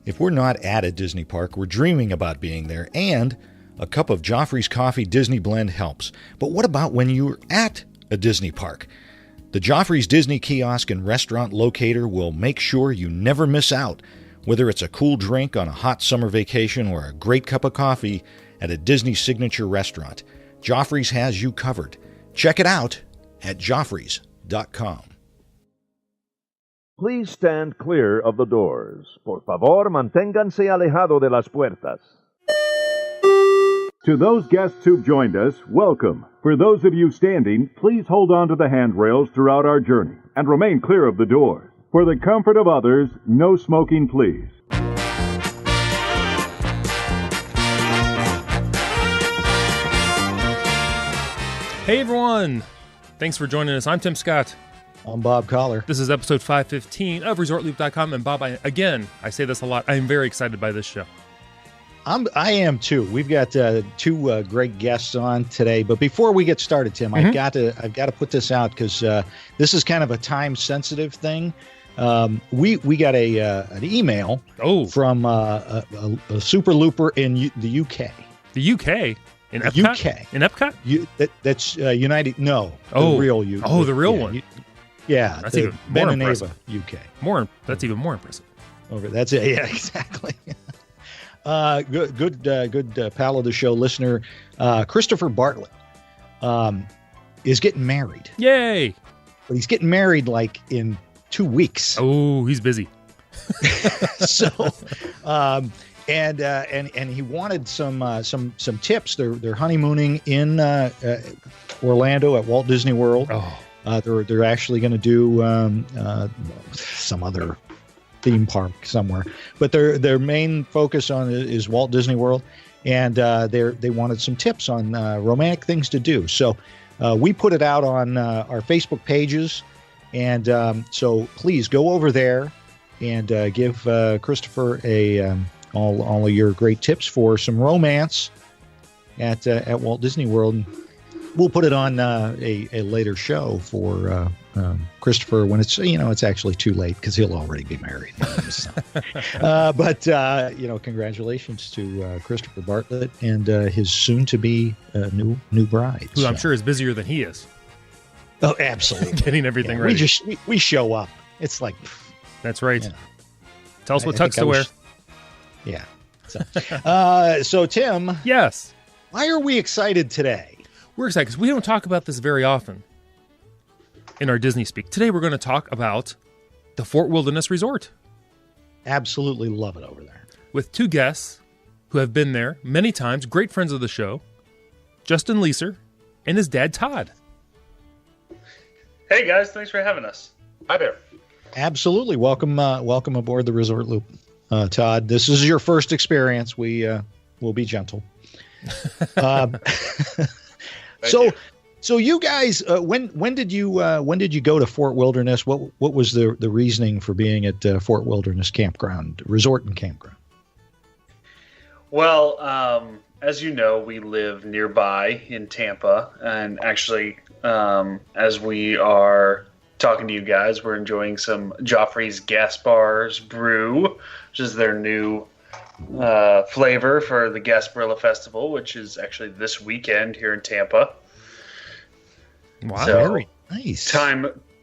If we're not at a Disney park, we're dreaming about being there, and a cup of Joffrey's Coffee Disney Blend helps. But what about when you're at a Disney park? The Joffrey's Disney Kiosk and Restaurant Locator will make sure you never miss out. Whether it's a cool drink on a hot summer vacation or a great cup of coffee at a Disney signature restaurant, Joffrey's has you covered. Check it out at joffreys.com. Please stand clear of the doors. Por favor, manténganse alejado de las puertas. To those guests who've joined us, welcome. For those of you standing, please hold on to the handrails throughout our journey and remain clear of the doors. For the comfort of others, no smoking, please. Hey everyone! Thanks for joining us. I'm Tim Scott. I'm Bob Collar. This is episode 515 of ResortLoop.com. And Bob, I say this a lot, I'm very excited by this show. I am too. We've got two great guests on today. But before we get started, Tim, I've got to put this out because this is kind of a time-sensitive thing. We got an email from a super looper in the UK. The UK? In Epcot? UK. In Epcot? That's United. No. The real UK. Oh, the real one. That's even more impressive. UK. That's even more impressive. That's it. Yeah, exactly. Good pal of the show listener, Christopher Bartlett, is getting married. Yay! But he's getting married like in 2 weeks. Oh, he's busy. So, and he wanted some tips. They're honeymooning in Orlando at Walt Disney World. They're actually going to do some other theme park somewhere, but their main focus on is Walt Disney World, and they wanted some tips on romantic things to do. So we put it out on our Facebook pages, and so please go over there and give Christopher all of your great tips for some romance at Walt Disney World. We'll put it on a later show for Christopher when it's actually too late because he'll already be married. But congratulations to Christopher Bartlett and his soon-to-be new bride. Who I'm sure is busier than he is. Oh, absolutely. Getting everything ready. We show up. It's like... That's right. Tell us what tux to wear. Yeah. So Tim. Yes. Why are we excited today? We're excited because we don't talk about this very often in our Disney speak. Today we're going to talk about the Fort Wilderness Resort. Absolutely love it over there. With two guests who have been there many times, great friends of the show, Justin Leiser and his dad, Todd. Hey guys, thanks for having us. Hi there. Absolutely. Welcome aboard the Resort Loop. Todd, this is your first experience. We will be gentle. So you guys, when did you go to Fort Wilderness? What was the reasoning for being at Fort Wilderness Campground, Resort and Campground? Well, as you know, we live nearby in Tampa, and actually, as we are talking to you guys, we're enjoying some Joffrey's Gas Bars Brew, which is their new flavor for the Gasparilla Festival, which is actually this weekend here in Tampa. Wow, so, very nice.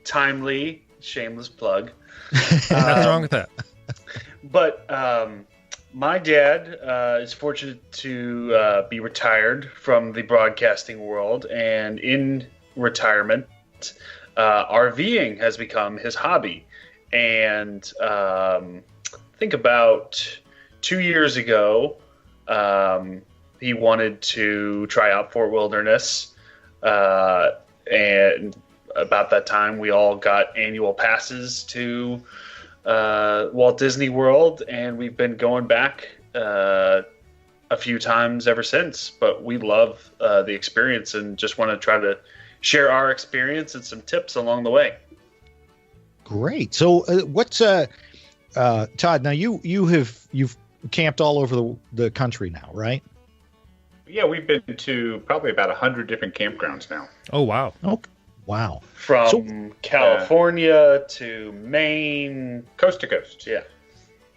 Timely, shameless plug. Nothing wrong with that. But my dad is fortunate to be retired from the broadcasting world, and in retirement, RVing has become his hobby. And think about 2 years ago, he wanted to try out Fort Wilderness, and about that time, we all got annual passes to Walt Disney World, and we've been going back a few times ever since. But we love the experience and just want to try to share our experience and some tips along the way. Great. So what's Todd? Now you've camped all over the country now, right? Yeah, we've been to probably about 100 different campgrounds now. Oh, wow. Okay. Wow. From California to Maine. Coast to coast. Yeah.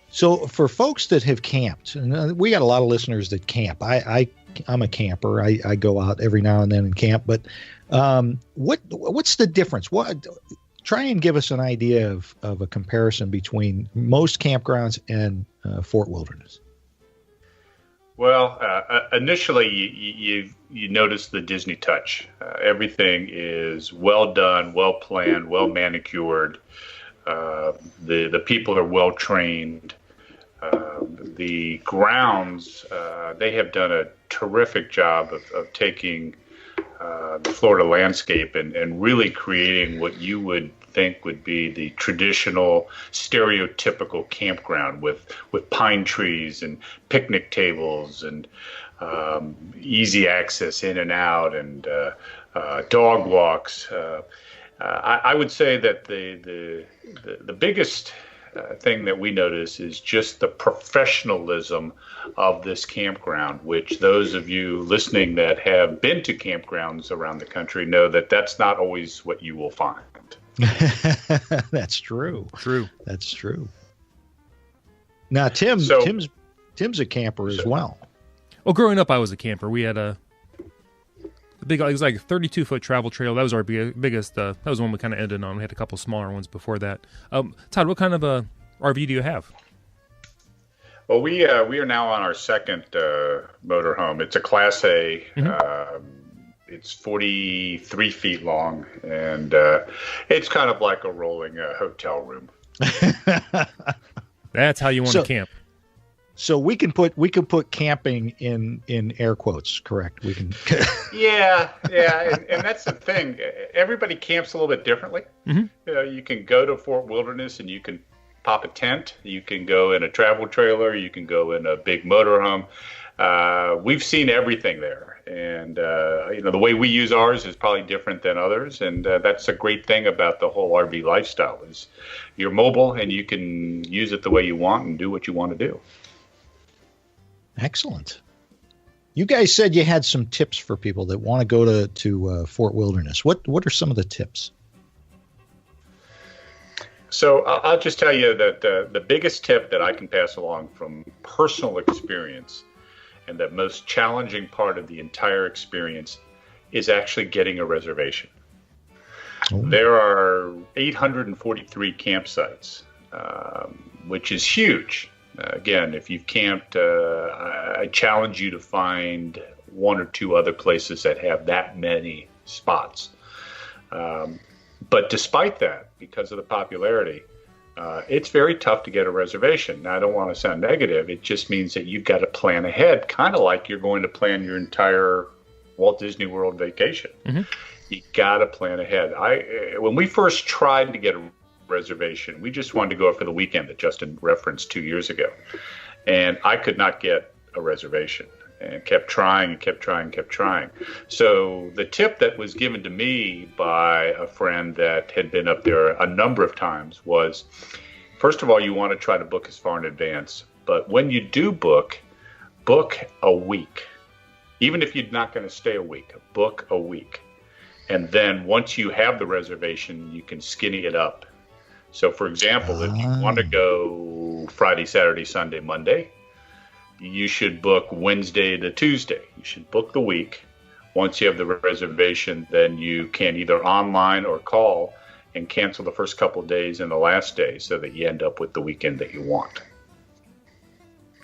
So for folks that have camped, and we got a lot of listeners that camp. I'm a camper. I go out every now and then and camp. But what's the difference? Try and give us an idea of a comparison between most campgrounds and Fort Wilderness. Well, initially you notice the Disney touch. Everything is well done, well planned, well manicured. The people are well trained. The grounds, they have done a terrific job of taking the Florida landscape and really creating what you would think would be the traditional, stereotypical campground with pine trees and picnic tables and easy access in and out and dog walks. I would say that the biggest thing that we notice is just the professionalism of this campground, which those of you listening that have been to campgrounds around the country know that that's not always what you will find. That's true. True. That's true. Now, Tim's a camper as well. Well, growing up, I was a camper. We had it was like a 32-foot travel trail. That was our biggest. That was the one we kind of ended on. We had a couple smaller ones before that. Todd, what kind of a RV do you have? Well, we are now on our second motorhome. It's a Class A. Mm-hmm. It's 43 feet long, and it's kind of like a rolling hotel room. That's how you want to camp. So we can put camping in air quotes, correct? We can. Yeah, and that's the thing. Everybody camps a little bit differently. Mm-hmm. You can go to Fort Wilderness and you can pop a tent. You can go in a travel trailer. You can go in a big motorhome. We've seen everything there, and the way we use ours is probably different than others, and that's a great thing about the whole RV lifestyle is you're mobile and you can use it the way you want and do what you want to do. Excellent. You guys said you had some tips for people that want to go to Fort Wilderness. What are some of the tips? So I'll just tell you that the biggest tip that I can pass along from personal experience and the most challenging part of the entire experience is actually getting a reservation. Oh. There are 843 campsites, which is huge. Again, if you've camped, I challenge you to find one or two other places that have that many spots. But despite that, because of the popularity, it's very tough to get a reservation. Now, I don't want to sound negative. It just means that you've got to plan ahead, kind of like you're going to plan your entire Walt Disney World vacation. Mm-hmm. You got to plan ahead. When we first tried to get a reservation, we just wanted to go for the weekend that Justin referenced 2 years ago, and I could not get a reservation and kept trying. So the tip that was given to me by a friend that had been up there a number of times was, first of all, you want to try to book as far in advance, but when you do book a week. Even if you're not going to stay a week, book a week. And then once you have the reservation, you can skinny it up. So, for example, if you want to go Friday, Saturday, Sunday, Monday, you should book Wednesday to Tuesday. You should book the week. Once you have the reservation, then you can either online or call and cancel the first couple of days and the last day so that you end up with the weekend that you want.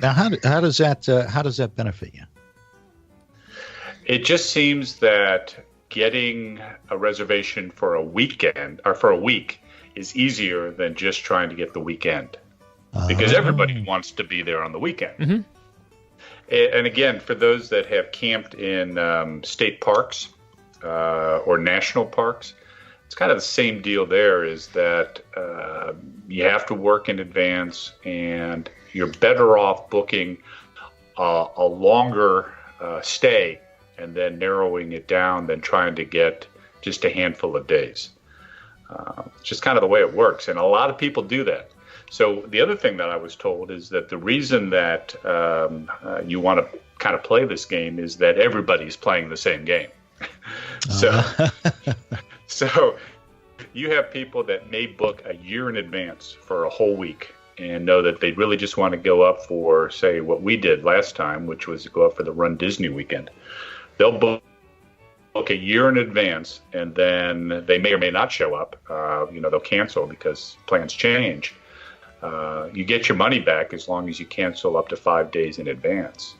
Now, how does that benefit you? It just seems that getting a reservation for a weekend or for a week is easier than just trying to get the weekend, because everybody wants to be there on the weekend. Mm-hmm. And again, for those that have camped in state parks or national parks, it's kind of the same deal there, is that you have to work in advance, and you're better off booking a longer stay and then narrowing it down than trying to get just a handful of days. It's just kind of the way it works, and a lot of people do that. So the other thing that I was told is that the reason that you want to kind of play this game is that everybody's playing the same game. So you have people that may book a year in advance for a whole week, and know that they really just want to go up for, say, what we did last time, which was to go up for the Run Disney weekend. They'll book a year in advance, and then they may or may not show up. They'll cancel because plans change. You get your money back as long as you cancel up to 5 days in advance.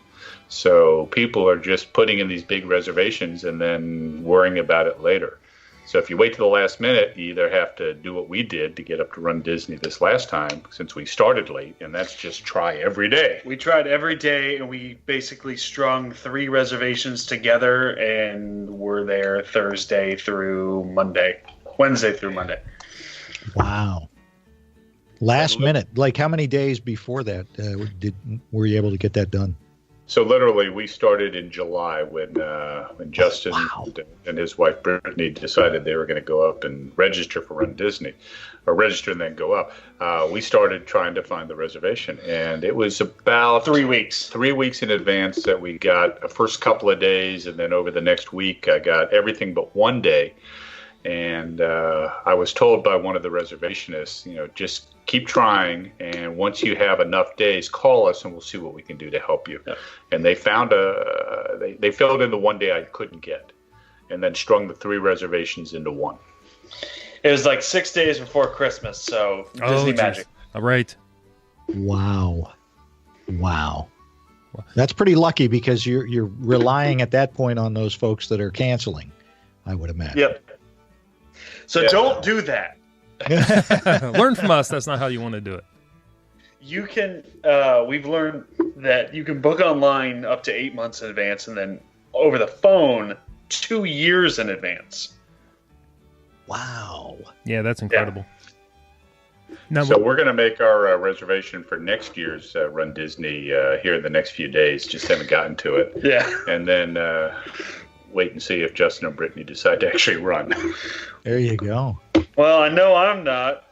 So people are just putting in these big reservations and then worrying about it later. So if you wait to the last minute, you either have to do what we did to get up to Run Disney this last time, since we started late, and that's just try every day. We tried every day, and we basically strung 3 reservations together, and we're there Wednesday through Monday. Wow. Last minute. Like how many days before that were you able to get that done? So literally, we started in July when Justin and his wife Brittany decided they were going to go up and register for Run Disney, or register and then go up. We started trying to find the reservation, and it was about 3 weeks. 3 weeks in advance that we got the first couple of days, and then over the next week, I got everything but one day. And I was told by one of the reservationists, just keep trying, and once you have enough days, call us, and we'll see what we can do to help you. Yeah. And they found they filled in the one day I couldn't get, and then strung the 3 reservations into one. It was like 6 days before Christmas, so Disney magic. All right. Wow. That's pretty lucky, because you're relying at that point on those folks that are canceling, I would imagine. Yep. So don't do that. Learn from us. That's not how you want to do it. You can. We've learned that you can book online up to 8 months in advance, and then over the phone 2 years in advance. Wow. Yeah, that's incredible. Yeah. Now, so we're going to make our reservation for next year's Run Disney here in the next few days. Just haven't gotten to it. Yeah. And then wait and see if Justin and Brittany decide to actually run. There you go. Well, I know I'm not.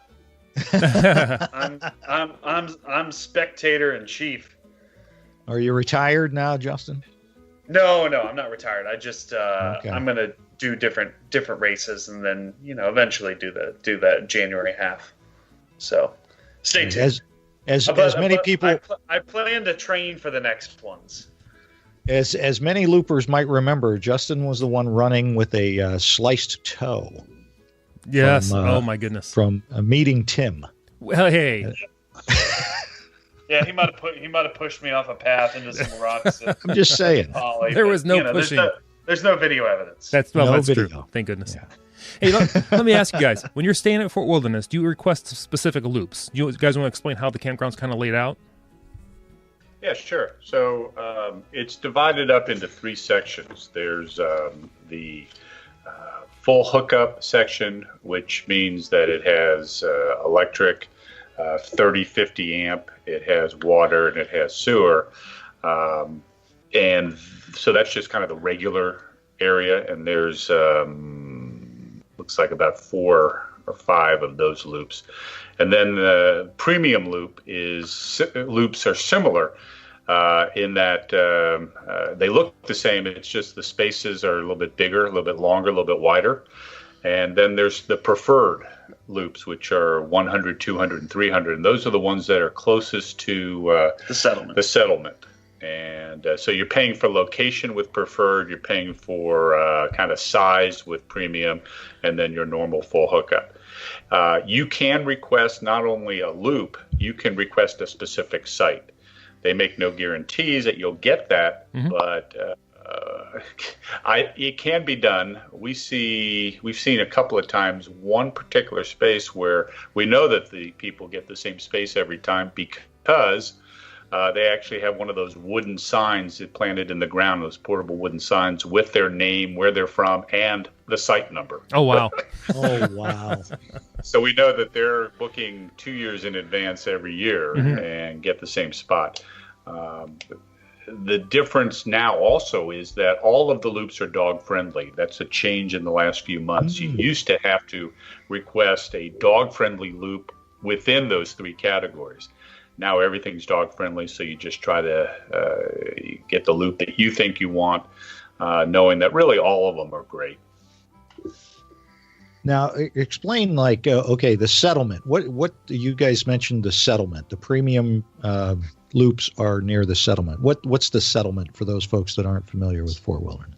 I'm spectator in chief. Are you retired now, Justin? No, I'm not retired. I just I'm gonna do different races, and then eventually do that January half. So stay tuned. As many people, I plan to train for the next ones. As many loopers might remember, Justin was the one running with a sliced toe. Yes. Oh my goodness. From meeting Tim. Well, hey. Yeah, he might have pushed me off a path into some rocks. I'm just saying. There was no pushing. There's no video evidence. That's video. True. Thank goodness. Yeah. Hey, let me ask you guys: when you're staying at Fort Wilderness, do you request specific loops? You guys want to explain how the campground's kind of laid out? Yeah, sure. So it's divided up into 3 sections. There's the full hookup section, which means that it has electric, 30-50 amp, it has water, and it has sewer. And so that's just kind of the regular area. And there's, looks like about 4 or 5 of those loops. And then the premium loops are similar in that they look the same. It's just the spaces are a little bit bigger, a little bit longer, a little bit wider. And then there's the preferred loops, which are 100, 200, and 300. And those are the ones that are closest to the settlement. And so you're paying for location with preferred, you're paying for kind of size with premium, and then your normal full hookup. You can request not only a loop, you can request a specific site. They make no guarantees that you'll get that, but it can be done. We've seen a couple of times one particular space where we know that the people get the same space every time because they actually have one of those wooden signs that planted in the ground, those portable wooden signs with their name, where they're from, and the site number. Oh, wow. Oh, wow. So we know that they're booking 2 years in advance every year and get the same spot. The difference now also is that all of the loops are dog friendly. That's a change in the last few months. You used to have to request a dog friendly loop within those 3 categories. Now everything's dog friendly, so you just try to get the loop that you think you want, knowing that really all of them are great. Now, explain okay, the settlement. What you guys mentioned the settlement? The premium loops are near the settlement. What's the settlement for those folks that aren't familiar with Fort Wilderness?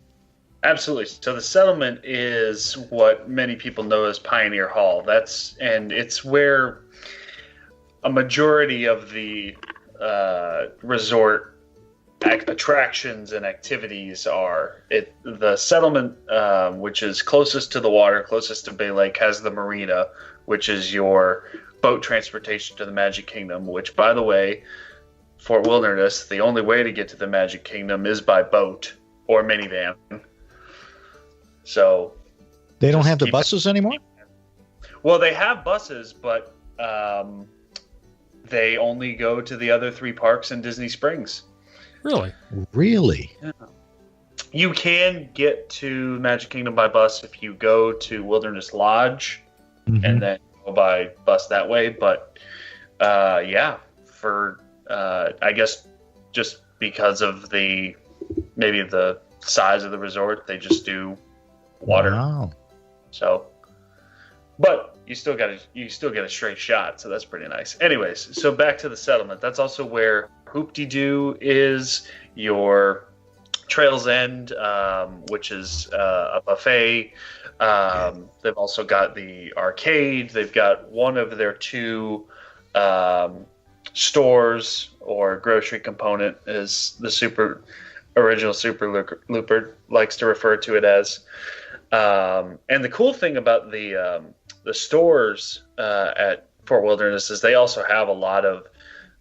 Absolutely. So the settlement is what many people know as Pioneer Hall. It's where a majority of the resort attractions and activities are. The settlement, which is closest to the water, closest to Bay Lake, has the marina, which is your boat transportation to the Magic Kingdom, which, by the way, Fort Wilderness, the only way to get to the Magic Kingdom is by boat or minivan. So they don't have the buses anymore? Well, they have buses, but they only go to the other 3 parks in Disney Springs. Really? Yeah. You can get to Magic Kingdom by bus if you go to Wilderness Lodge and then go by bus that way. But for I guess just because of maybe the size of the resort, they just do water. Wow. So, but you still get a straight shot, so that's pretty nice. Anyways, so back to the settlement. That's also where Hoop-de-Doo is, your Trails End, which is a buffet. They've also got the arcade. They've got one of their 2 stores or grocery component, is the original Super Looper likes to refer to it as. And the cool thing about the stores at Fort Wilderness is they also have a lot of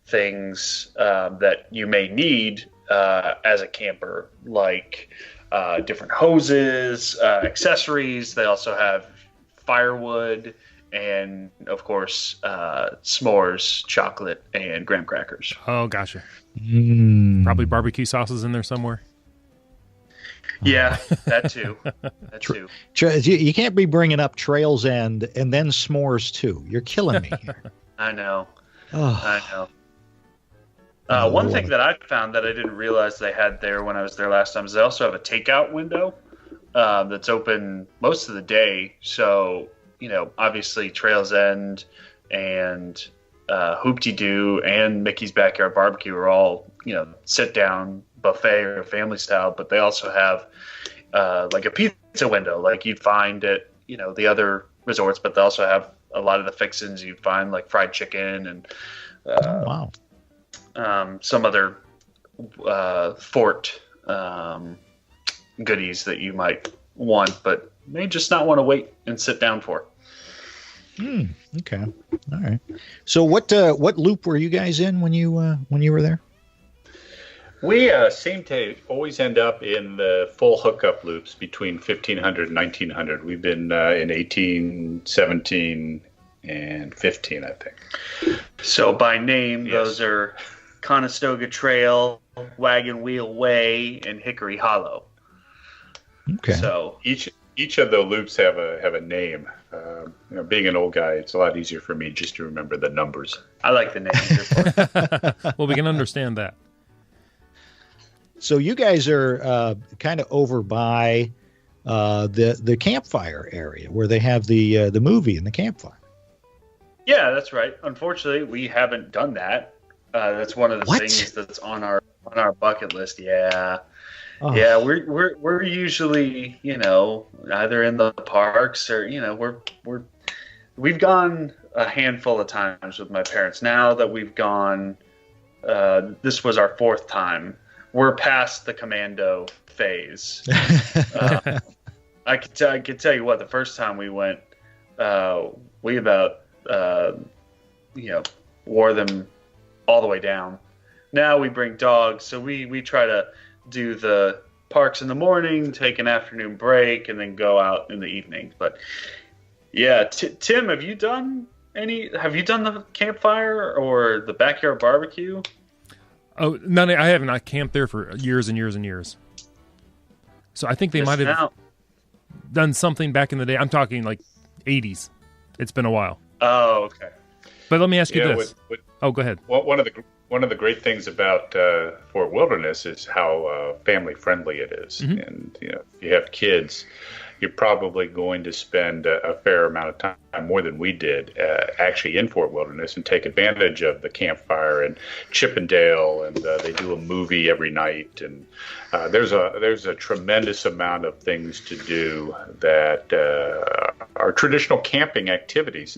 things that you may need as a camper, like different hoses, accessories. They also have firewood and, of course, s'mores, chocolate, and graham crackers. Oh, gotcha. Probably barbecue sauces in there somewhere. Yeah, that too. Too. You can't be bringing up Trails End and then s'mores too. You're killing me here. I know. Oh. I know. One thing that I found that I didn't realize they had there when I was there last time is they also have a takeout window that's open most of the day. So, obviously Trails End and Hoop-de-Doo and Mickey's Backyard Barbecue are all, sit down buffet or family style, but they also have like a pizza window like you'd find at the other resorts, but they also have a lot of the fixins you'd find, like fried chicken and some other fort goodies that you might want but may just not want to wait and sit down for. Okay, all right. So what loop were you guys in when you were there? We seem to always end up in the full hookup loops between 1500 and 1900. We've been in 18, 17, and 15, I think. So by name, those are Conestoga Trail, Wagon Wheel Way, and Hickory Hollow. Okay. So each of the loops have a name. Being an old guy, it's a lot easier for me just to remember the numbers. I like the names. Well, we can understand that. So you guys are kind of over by the campfire area where they have the movie and the campfire. Yeah, that's right. Unfortunately, we haven't done that. That's one of the things that's on our bucket list. Yeah. Oh. Yeah, we're usually, either in the parks or, we've gone a handful of times with my parents. Now that we've gone, this was our 4th time. We're past the commando phase. I could tell you what, the first time we went, we about, wore them all the way down. Now we bring dogs, so we try to do the parks in the morning, take an afternoon break, and then go out in the evening. But yeah, Tim, have you done the campfire or the backyard barbecue? Oh, none. I haven't. I camped there for years and years and years. So I think they might have done something back in the day. I'm talking like 80s. It's been a while. Oh, okay. But let me ask you this. Go ahead. One of the great things about Fort Wilderness is how family friendly it is. Mm-hmm. And if you have kids, you're probably going to spend a fair amount of time, more than we did, actually in Fort Wilderness, and take advantage of the campfire and Chippendale, and they do a movie every night, and there's a tremendous amount of things to do that are traditional camping activities.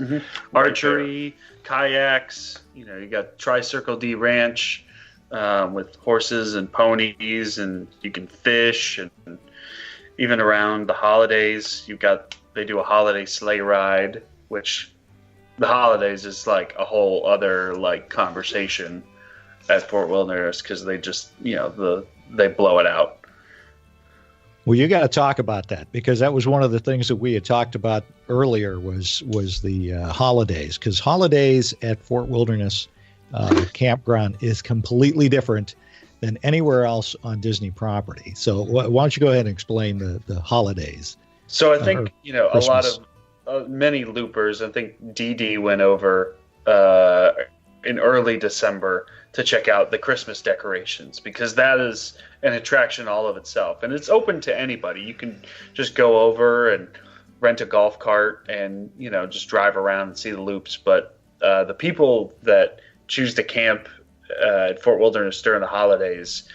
Archery, kayaks, you got Tri-Circle D Ranch with horses and ponies, and you can fish, and even around the holidays, they do a holiday sleigh ride, which the holidays is like a whole other like conversation at Fort Wilderness, because they just, they blow it out. Well, you got to talk about that, because that was one of the things that we had talked about earlier was the holidays, because holidays at Fort Wilderness Campground is completely different than anywhere else on Disney property. So why don't you go ahead and explain the holidays? So I think, a lot of many loopers, I think DD went over in early December to check out the Christmas decorations, because that is an attraction all of itself, and it's open to anybody. You can just go over and rent a golf cart and just drive around and see the loops. But the people that choose to camp at Fort Wilderness during the holidays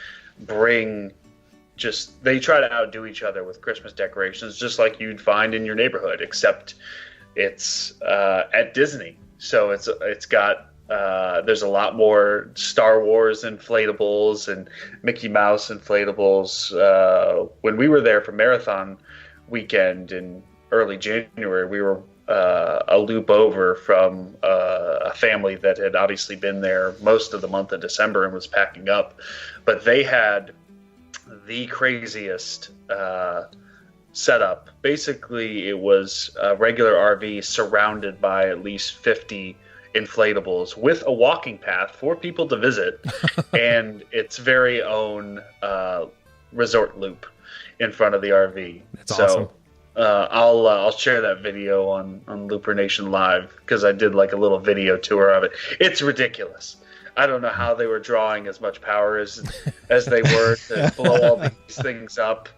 they try to outdo each other with Christmas decorations, just like you'd find in your neighborhood, except it's at Disney. So it's got there's a lot more Star Wars inflatables and Mickey Mouse inflatables. When we were there for Marathon weekend in early January, we were a loop over from a family that had obviously been there most of the month of December and was packing up. But they had the craziest setup. Basically, it was a regular RV surrounded by at least 50 inflatables with a walking path for people to visit and its very own resort loop in front of the RV. That's awesome. I'll share that video on Looper Nation Live, because I did like a little video tour of it. It's ridiculous. I don't know how they were drawing as much power as they were to blow all these things up.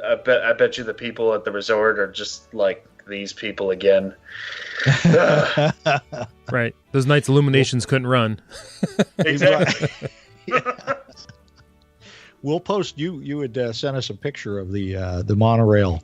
I bet you the people at the resort are just like these people again. Right. Those nights illuminations couldn't run. Exactly. Yeah. We'll post. You would send us a picture of the monorail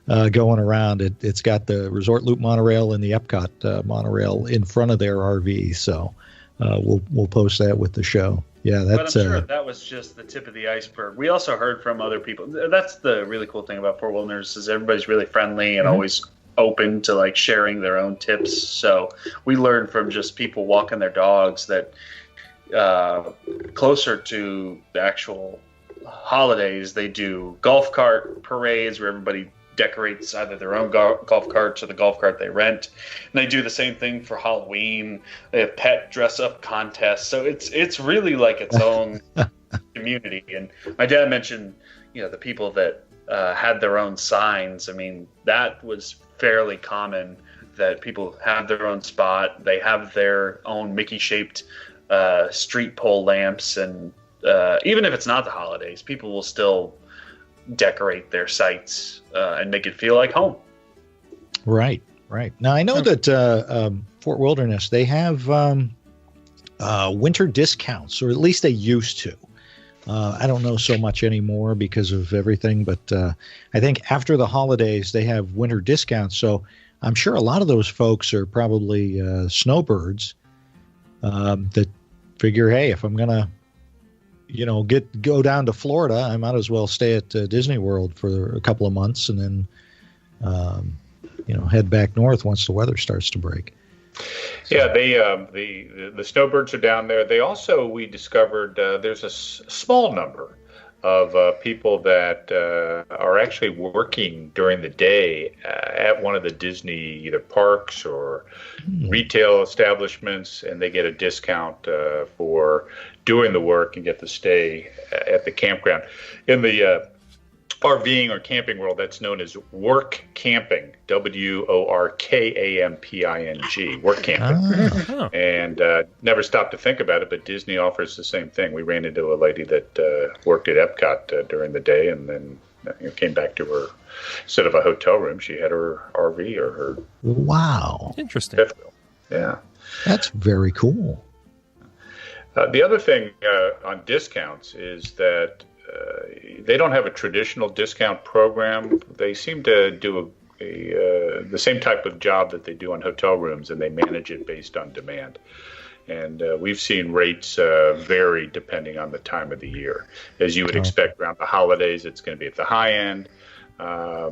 going around. It's got the Resort Loop monorail and the Epcot monorail in front of their RV. So we'll post that with the show. Yeah, that's. But I'm sure that was just the tip of the iceberg. We also heard from other people. That's the really cool thing about Fort Wilderness, is everybody's really friendly and always open to like sharing their own tips. So we learned from just people walking their dogs that closer to the actual holidays, they do golf cart parades where everybody decorates either their own golf carts or the golf cart they rent, and they do the same thing for Halloween. They have pet dress up contests, so it's really like its own community. And my dad mentioned the people that had their own signs. I mean, that was fairly common, that people have their own spot. They have their own Mickey shaped street pole lamps, and even if it's not the holidays, people will still decorate their sites and make it feel like home. Right. Now, I know that Fort Wilderness, they have winter discounts, or at least they used to. I don't know so much anymore because of everything, but I think after the holidays, they have winter discounts. So I'm sure a lot of those folks are probably snowbirds that figure, hey, if I'm going to go down to Florida, I might as well stay at Disney World for a couple of months and then, head back north once the weather starts to break. Yeah, the snowbirds are down there. They also, we discovered there's a small number of people that are actually working during the day at one of the Disney either parks or retail establishments, and they get a discount for doing the work and get to stay at the campground. In the RVing or camping world, that's known as work camping, WORKAMPING, work camping. And never stopped to think about it, but Disney offers the same thing. We ran into a lady that worked at Epcot during the day and then came back to her, instead of a hotel room, she had her RV or her Interesting. fifth wheel. Yeah. That's very cool. The other thing on discounts is that they don't have a traditional discount program. They seem to do the same type of job that they do on hotel rooms, and they manage it based on demand. And we've seen rates vary depending on the time of the year. As you would expect around the holidays, it's going to be at the high end.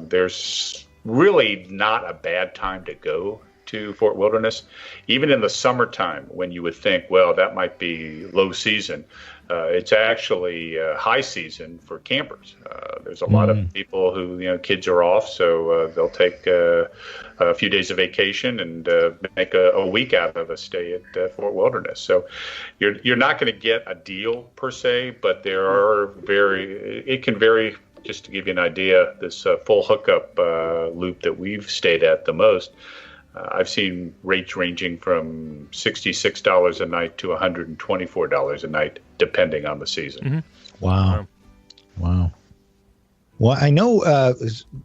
There's really not a bad time to go to Fort Wilderness. Even in the summertime, when you would think, well, that might be low season, it's actually high season for campers. There's a lot of people who, kids are off, so they'll take a few days of vacation and make a week out of a stay at Fort Wilderness. So you're not going to get a deal per se, but there are it can vary. Just to give you an idea, this full hookup loop that we've stayed at the most, I've seen rates ranging from $66 a night to $124 a night, depending on the season. Wow. Well, I know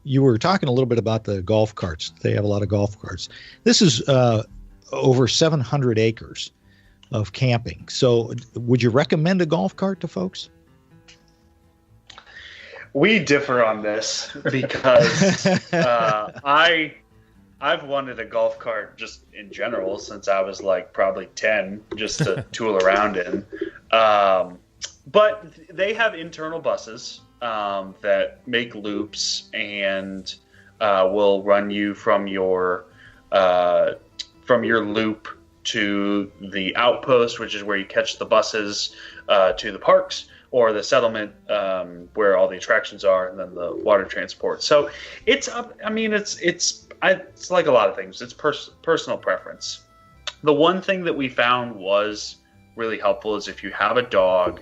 you were talking a little bit about the golf carts. They have a lot of golf carts. This is over 700 acres of camping. So would you recommend a golf cart to folks? We differ on this because I've wanted a golf cart just in general since I was like probably 10, just to tool around in. But they have internal buses that make loops and will run you from your loop to the outpost, which is where you catch the buses to the parks, or the settlement where all the attractions are, and then the water transport. So it's like a lot of things. It's personal preference. The one thing that we found was really helpful is if you have a dog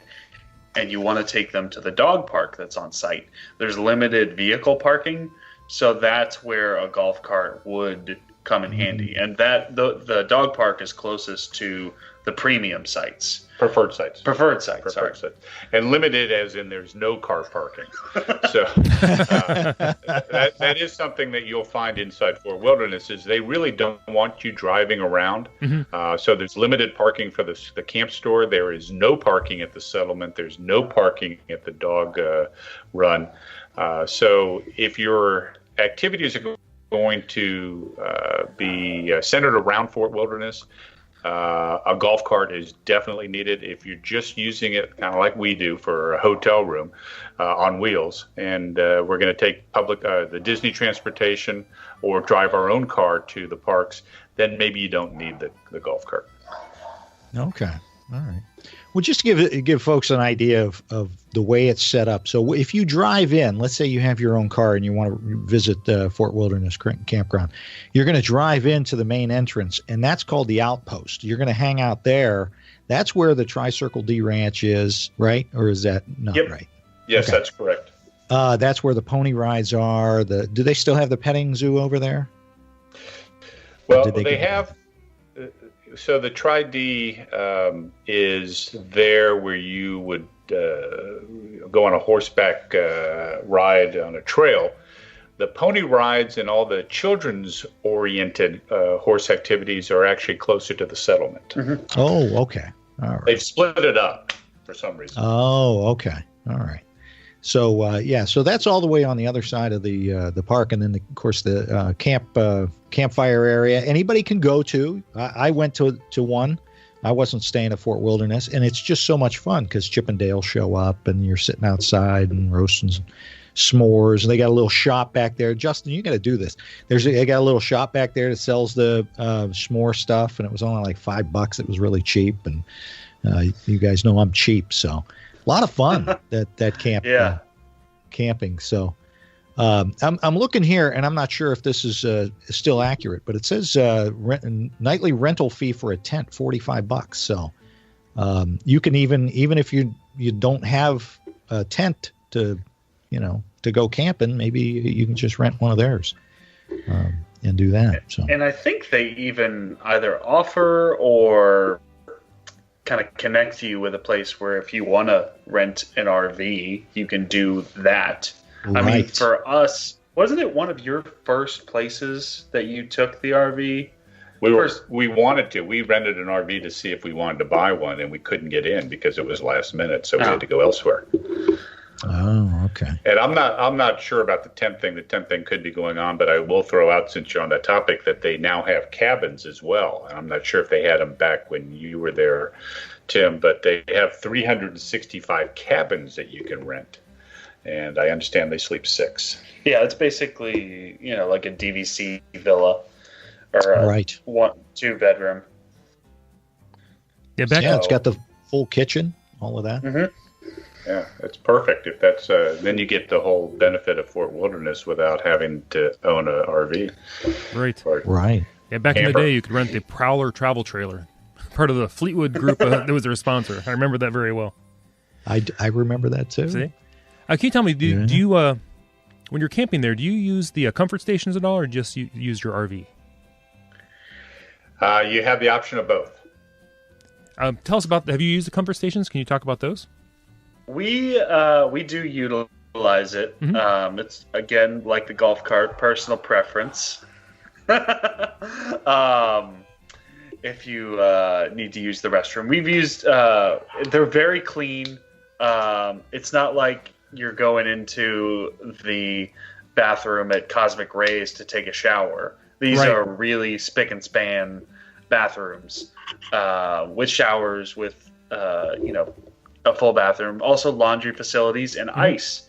and you want to take them to the dog park that's on site, there's limited vehicle parking. So that's where a golf cart would come in handy. And that the dog park is closest to the premium sites. Preferred sites. And limited as in there's no car parking. So that is something that you'll find inside Fort Wilderness is they really don't want you driving around. So there's limited parking for the camp store. There is no parking at the settlement. There's no parking at the dog run. So if your activities are going to be centered around Fort Wilderness, a golf cart is definitely needed if you're just using it kind of like we do for a hotel room on wheels. And we're going to take the Disney transportation or drive our own car to the parks, then maybe you don't need the golf cart. Okay. All right. Well, just to give folks an idea of the way it's set up. So if you drive in, let's say you have your own car and you want to visit Fort Wilderness Campground, you're going to drive into the main entrance, and that's called the outpost. You're going to hang out there. That's where the Tri-Circle D Ranch is, right? Or is that not right? Yes, okay. That's correct. That's where the pony rides are. Do they still have the petting zoo over there? Well, they have. So the Tri-D is there where you would go on a horseback ride on a trail. The pony rides and all the children's-oriented horse activities are actually closer to the settlement. Oh, okay. All right. They've split it up for some reason. Oh, okay. All right. So so that's all the way on the other side of the park, and then of course the campfire area. Anybody can go to. I went to one. I wasn't staying at Fort Wilderness, and it's just so much fun because Chip and Dale show up, and you're sitting outside and roasting s'mores. And they got a little shop back there. Justin, you got to do this. They got a little shop back there that sells the s'more stuff, and it was only like $5. It was really cheap, and you guys know I'm cheap, so. A lot of fun that camp camping. So I'm looking here, and I'm not sure if this is still accurate, but it says nightly rental fee for a tent, $45. So you can even if you don't have a tent to go camping, maybe you can just rent one of theirs and do that. So and I think they even either offer or kind of connect you with a place where if you want to rent an RV, you can do that. I mean, for us, wasn't it one of your first places that you took the RV? We wanted to. We rented an RV to see if we wanted to buy one, and we couldn't get in because it was last minute, so we had to go elsewhere. Oh, okay. And I'm not sure about the tent thing. The tent thing could be going on, but I will throw out, since you're on that topic, that they now have cabins as well. And I'm not sure if they had them back when you were there, Tim, but they have 365 cabins that you can rent. And I understand they sleep 6. Yeah, it's basically, like a DVC villa or a 1-2 bedroom. Yeah, it's got the full kitchen, all of that. Mm-hmm. Yeah, it's perfect. If that's then you get the whole benefit of Fort Wilderness without having to own an RV. Right. Yeah, back in the day, you could rent the Prowler travel trailer, part of the Fleetwood group that was their sponsor. I remember that very well. I remember that too. See, can you tell me, do you when you're camping there, do you use the comfort stations at all, or just use your RV? You have the option of both. Tell us about. Have you used the comfort stations? Can you talk about those? We do utilize it. Mm-hmm. It's, again, like the golf cart, personal preference. If you need to use the restroom, we've used. They're very clean. It's not like you're going into the bathroom at Cosmic Rays to take a shower. These are really spick and span bathrooms with showers, with a full bathroom, also laundry facilities and ice.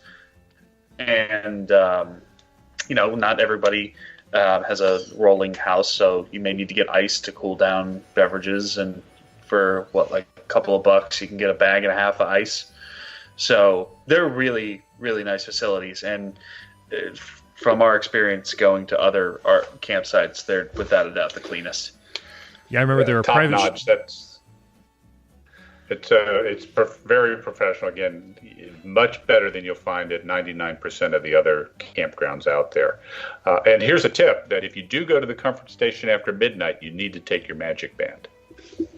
And not everybody has a rolling house, so you may need to get ice to cool down beverages. And for a couple of bucks, you can get a bag and a half of ice. So they're really, really nice facilities. And from our experience going to other art campsites, they're without a doubt the cleanest. Yeah, I remember there were private. Notch. It's very professional. Again, much better than you'll find at 99% of the other campgrounds out there. And here's a tip: that if you do go to the comfort station after midnight, you need to take your magic band.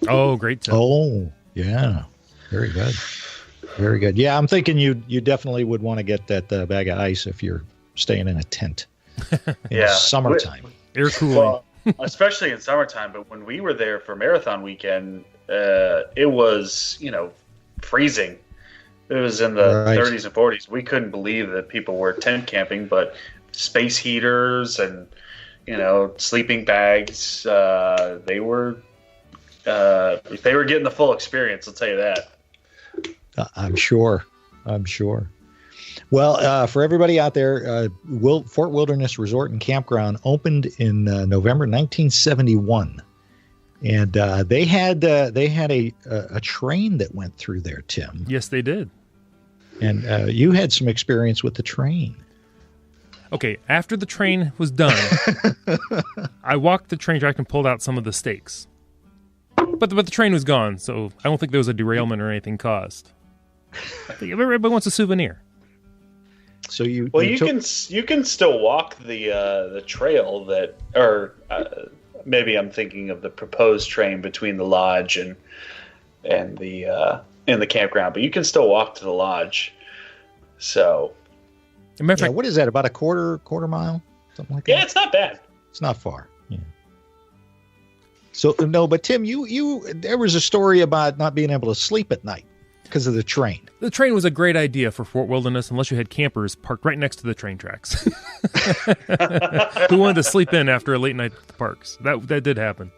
Oh, great tip. Oh, yeah, very good, very good. Yeah, I'm thinking you definitely would want to get that bag of ice if you're staying in a tent. In summertime, air cooling. Well, especially in summertime. But when we were there for marathon weekend, it was, freezing. It was in the 30s and 40s. We couldn't believe that people were tent camping, but space heaters and, sleeping bags, they were getting the full experience, I'll tell you that. I'm sure. Well, for everybody out there, Fort Wilderness Resort and Campground opened in November 1971. And they had a train that went through there, Tim. Yes, they did. And you had some experience with the train. Okay, after the train was done, I walked the train track and pulled out some of the stakes. But the train was gone, so I don't think there was a derailment or anything caused. Everybody wants a souvenir. So you can still walk the trail that, or maybe I'm thinking of the proposed train between the lodge and the campground, but you can still walk to the lodge. So, what is that? About a quarter mile, something like that. Yeah, it's not bad. It's not far. Yeah. So no, but Tim, there was a story about not being able to sleep at night because of the train. The train was a great idea for Fort Wilderness, unless you had campers parked right next to the train tracks who wanted to sleep in after a late night at the parks. That did happen.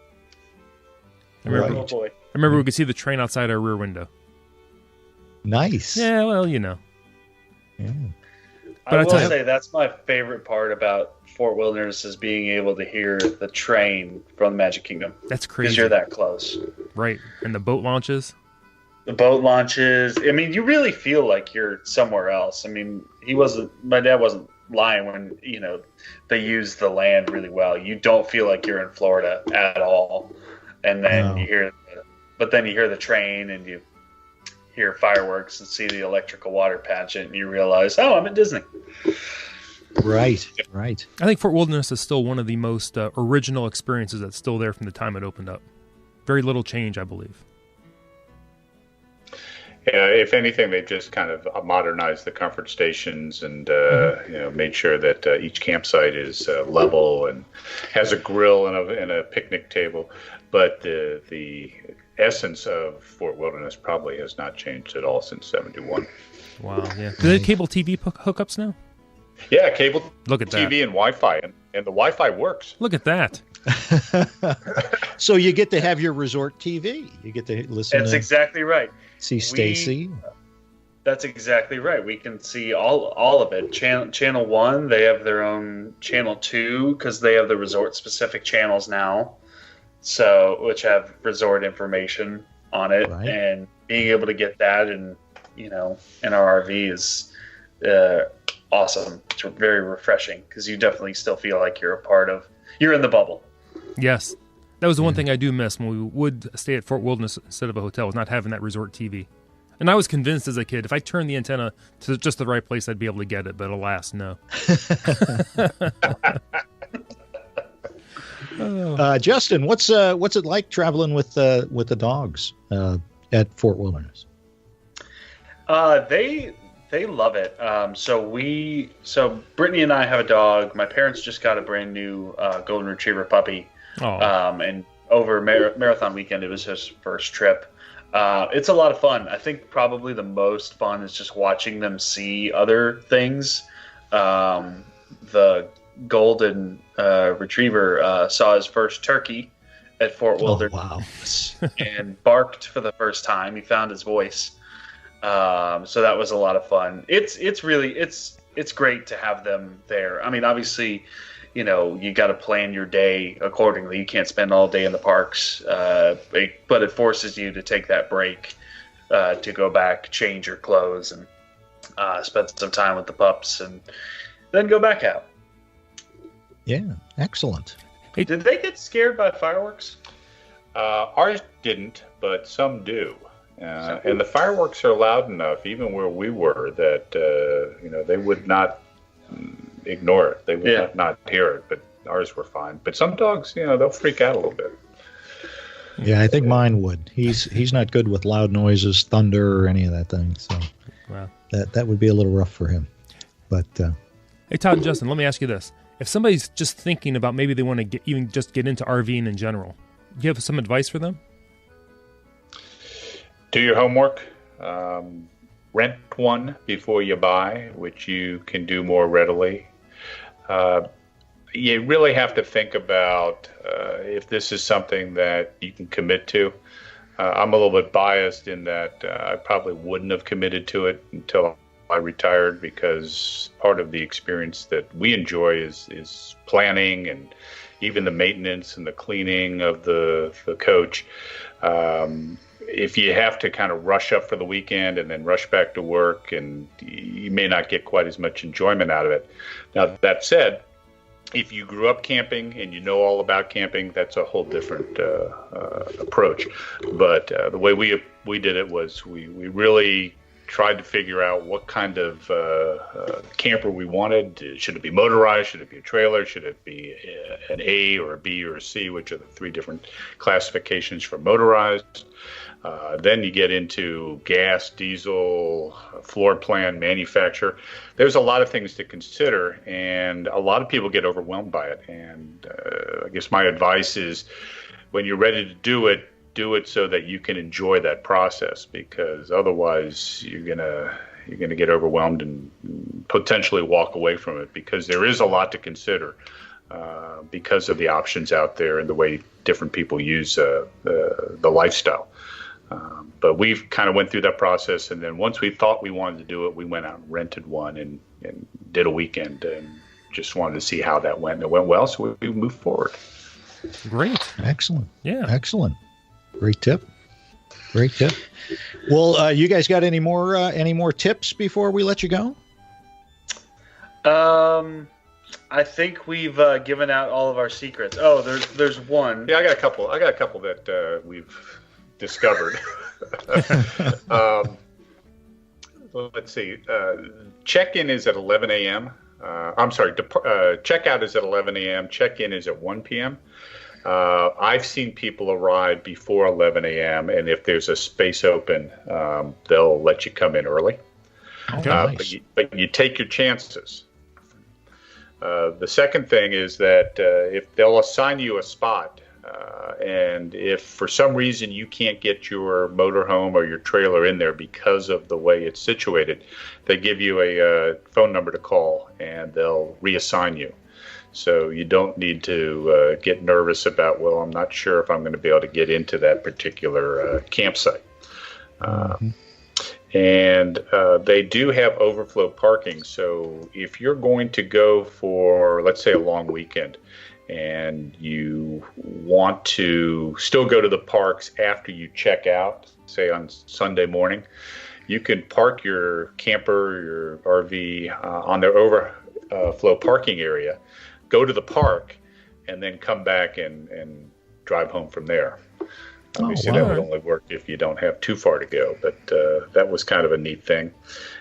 I remember we could see the train outside our rear window. Nice. Yeah, well, Yeah. But I will say that's my favorite part about Fort Wilderness is being able to hear the train from the Magic Kingdom. That's crazy. Because you're that close. Right. And the boat launches. The boat launches. I mean, you really feel like you're somewhere else. I mean, my dad wasn't lying when, they use the land really well. You don't feel like you're in Florida at all. And then you hear the train and you hear fireworks and see the electrical water pageant and you realize, I'm at Disney. Right. I think Fort Wilderness is still one of the most original experiences that's still there from the time it opened up. Very little change, I believe. If anything, they've just kind of modernized the comfort stations and made sure that each campsite is level and has a grill and a picnic table. But the essence of Fort Wilderness probably has not changed at all since '71. Wow, yeah. Do they have cable TV hookups now? Yeah, cable Look at TV that. and Wi-Fi, and the Wi-Fi works. Look at that. So you get to have your resort TV. You get to listen. That's exactly right. See Stacy. That's exactly right. We can see all of it. Channel 1, they have their own Channel 2 because they have the resort-specific channels now, so which have resort information on it. Right. And being able to get that in our RV is awesome. It's very refreshing because you definitely still feel like you're in the bubble. Yes. That was the one thing I do miss when we would stay at Fort Wilderness instead of a hotel, was not having that resort TV. And I was convinced as a kid, if I turned the antenna to just the right place, I'd be able to get it. But alas, no. Justin, what's it like traveling with the dogs at Fort Wilderness? They love it. So Brittany and I have a dog. My parents just got a brand new golden retriever puppy. And over marathon weekend, it was his first trip. It's a lot of fun. I think probably the most fun is just watching them see other things. The golden retriever saw his first turkey at Fort Wilderness. Oh, wow. And barked for the first time. He found his voice. So that was a lot of fun. It's great to have them there. I mean, obviously, you got to plan your day accordingly. You can't spend all day in the parks, but it forces you to take that break to go back, change your clothes, and spend some time with the pups, and then go back out. Yeah, excellent. Did they get scared by fireworks? Ours didn't, but some do. And the fireworks are loud enough, even where we were, that they would not ignore it. They would not hear it, but ours were fine. But some dogs, they'll freak out a little bit. Yeah, I think mine would. He's not good with loud noises, thunder, or any of that thing. So Wow. that would be a little rough for him. But Hey, Todd and Justin, let me ask you this. If somebody's just thinking about maybe they want to get into RVing in general, do you have some advice for them? Do your homework. Rent one before you buy, which you can do more readily. You really have to think about if this is something that you can commit to. I'm a little bit biased in that I probably wouldn't have committed to it until I retired, because part of the experience that we enjoy is planning and even the maintenance and the cleaning of the coach. If you have to kind of rush up for the weekend and then rush back to work, and you may not get quite as much enjoyment out of it. Now, that said, if you grew up camping and you know all about camping, that's a whole different approach. But the way we did it was we really tried to figure out what kind of camper we wanted. Should it be motorized? Should it be a trailer? Should it be an A or a B or a C, which are the three different classifications for motorized? Then you get into gas, diesel, floor plan, manufacturer. There's a lot of things to consider, and a lot of people get overwhelmed by it. And I guess my advice is, when you're ready to do it so that you can enjoy that process, because otherwise you're gonna get overwhelmed and potentially walk away from it, because there is a lot to consider because of the options out there and the way different people use the lifestyle. But we've kind of went through that process, and then once we thought we wanted to do it, we went out and rented one and did a weekend and just wanted to see how that went. And it went well, so we moved forward. Great. excellent. Yeah. Excellent. Great tip. Well, you guys got any more tips before we let you go? I think we've given out all of our secrets. Oh, there's one. Yeah, I got a couple that we've discovered. Let's see. Check-in is at 11 a.m. I'm sorry. Checkout is at 11 a.m. Check-in is at 1 p.m. I've seen people arrive before 11 a.m., and if there's a space open, they'll let you come in early. Okay, nice. But you take your chances. The second thing is that if they'll assign you a spot, and if for some reason you can't get your motorhome or your trailer in there because of the way it's situated, they give you a phone number to call, and they'll reassign you. So you don't need to get nervous about, well, I'm not sure if I'm going to be able to get into that particular campsite. And they do have overflow parking. So if you're going to go for, let's say, a long weekend, and you want to still go to the parks after you check out, say on Sunday morning, you can park your camper, your RV on their overflow parking area, go to the park, and then come back and drive home from there. Obviously, that would only work if you don't have too far to go, but that was kind of a neat thing.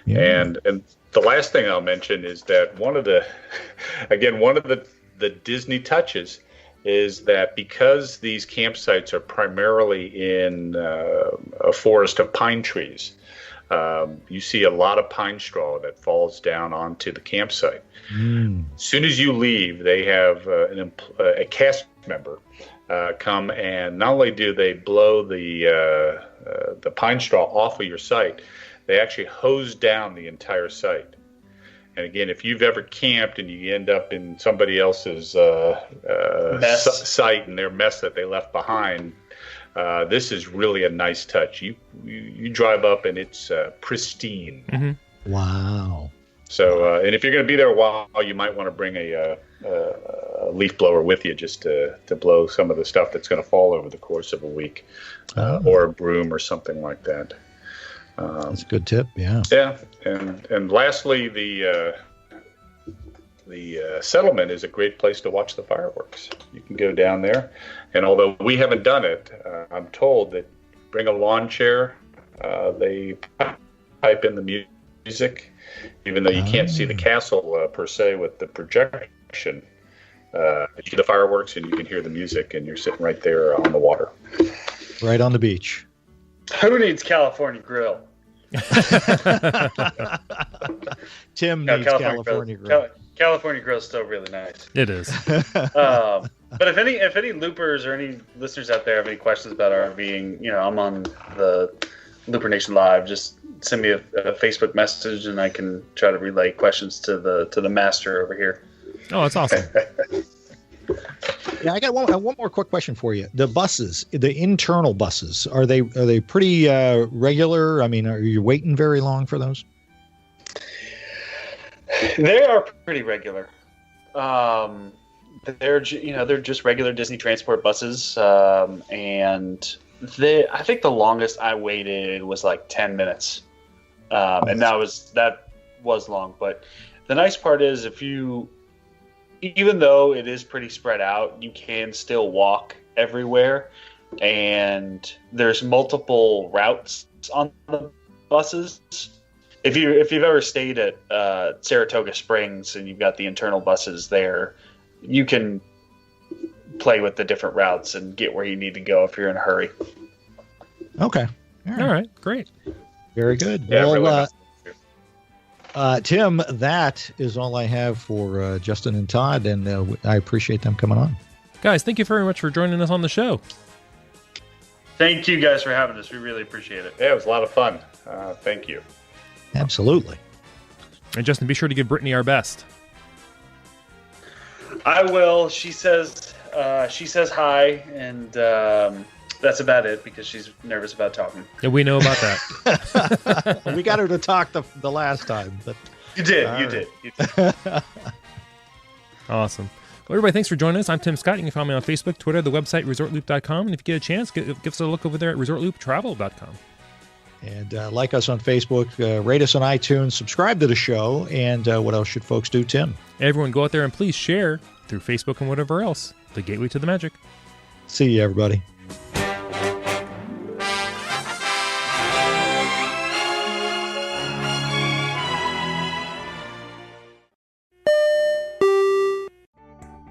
Yeah. And the last thing I'll mention is that one of the Disney touches is that because these campsites are primarily in a forest of pine trees, you see a lot of pine straw that falls down onto the campsite. As soon as you leave, they have a cast member come, and not only do they blow the pine straw off of your site, they actually hose down the entire site. And again, if you've ever camped and you end up in somebody else's site and their mess that they left behind, this is really a nice touch. You drive up and it's pristine. Mm-hmm. Wow. So, and if you're going to be there a while, you might want to bring a leaf blower with you just to blow some of the stuff that's going to fall over the course of a week, or a broom or something like that. That's a good tip. Yeah. Yeah, and lastly, the settlement is a great place to watch the fireworks. You can go down there, and although we haven't done it, I'm told that bring a lawn chair. They pipe in the music, even though you can't see the castle per se with the projection. You see the fireworks and you can hear the music, and you're sitting right there on the water. Right on the beach. Who needs California Grill? Tim needs California Grill. California Grill is still really nice. It is. But if any loopers or any listeners out there have any questions about RVing, I'm on the Looper Nation Live. Just send me a Facebook message, and I can try to relay questions to the master over here. Oh, that's awesome. Yeah, I got one more quick question for you. The buses, the internal buses, are they pretty regular? I mean, are you waiting very long for those? They are pretty regular. They're just regular Disney transport buses, and I think the longest I waited was like 10 minutes, and that was long. But the nice part is, even though it is pretty spread out, you can still walk everywhere, and there's multiple routes on the buses. If you've ever stayed at Saratoga Springs and you've got the internal buses there, you can play with the different routes and get where you need to go if you're in a hurry. Okay. All right. Great. Very good. Yeah, well, really nice. Tim, that is all I have for Justin and Todd, and I appreciate them coming on. Guys, thank you very much for joining us on the show. Thank you guys for having us. We really appreciate it. Yeah, it was a lot of fun. Thank you. Absolutely. And Justin, be sure to give Brittany our best. I will. She says hi, and that's about it because she's nervous about talking. Yeah, we know about that. We got her to talk the last time, but you did. Awesome. Well, everybody, thanks for joining us. I'm Tim Scott. You can find me on Facebook, Twitter, the website, ResortLoop.com. And if you get a chance, give us a look over there at ResortLoopTravel.com. And like us on Facebook, rate us on iTunes, subscribe to the show, and what else should folks do, Tim? Everyone go out there and please share through Facebook and whatever else. The gateway to the magic. See you, everybody.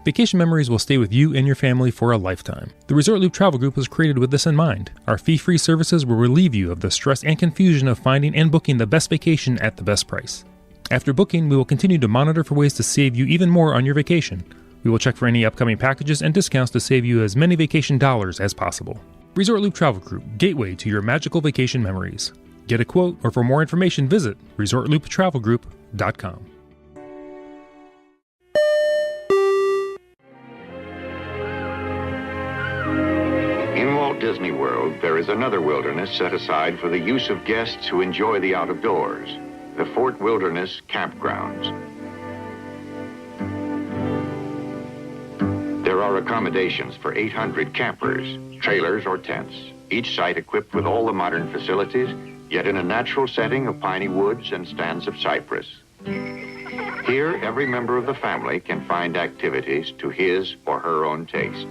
Vacation memories will stay with you and your family for a lifetime. The Resort Loop Travel Group was created with this in mind. Our fee-free services will relieve you of the stress and confusion of finding and booking the best vacation at the best price. After booking, we will continue to monitor for ways to save you even more on your vacation. We will check for any upcoming packages and discounts to save you as many vacation dollars as possible. Resort Loop Travel Group, gateway to your magical vacation memories. Get a quote, or for more information, visit ResortLoopTravelGroup.com. In Walt Disney World, there is another wilderness set aside for the use of guests who enjoy the out of doors, the Fort Wilderness Campgrounds. There are accommodations for 800 campers, trailers, or tents, each site equipped with all the modern facilities, yet in a natural setting of piney woods and stands of cypress. Here, every member of the family can find activities to his or her own taste.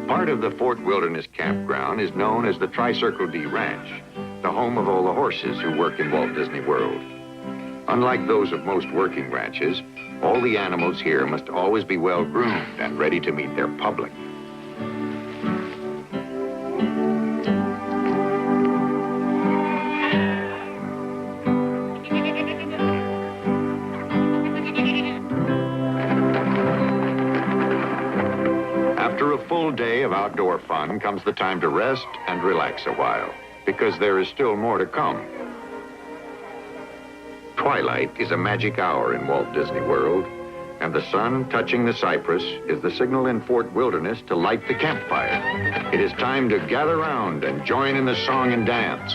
Part of the Fort Wilderness Campground is known as the Tri-Circle D Ranch, the home of all the horses who work in Walt Disney World. Unlike those of most working ranches, all the animals here must always be well groomed and ready to meet their public. After a full day of outdoor fun comes the time to rest and relax a while, because there is still more to come. Twilight is a magic hour in Walt Disney World, and the sun touching the cypress is the signal in Fort Wilderness to light the campfire. It is time to gather round and join in the song and dance.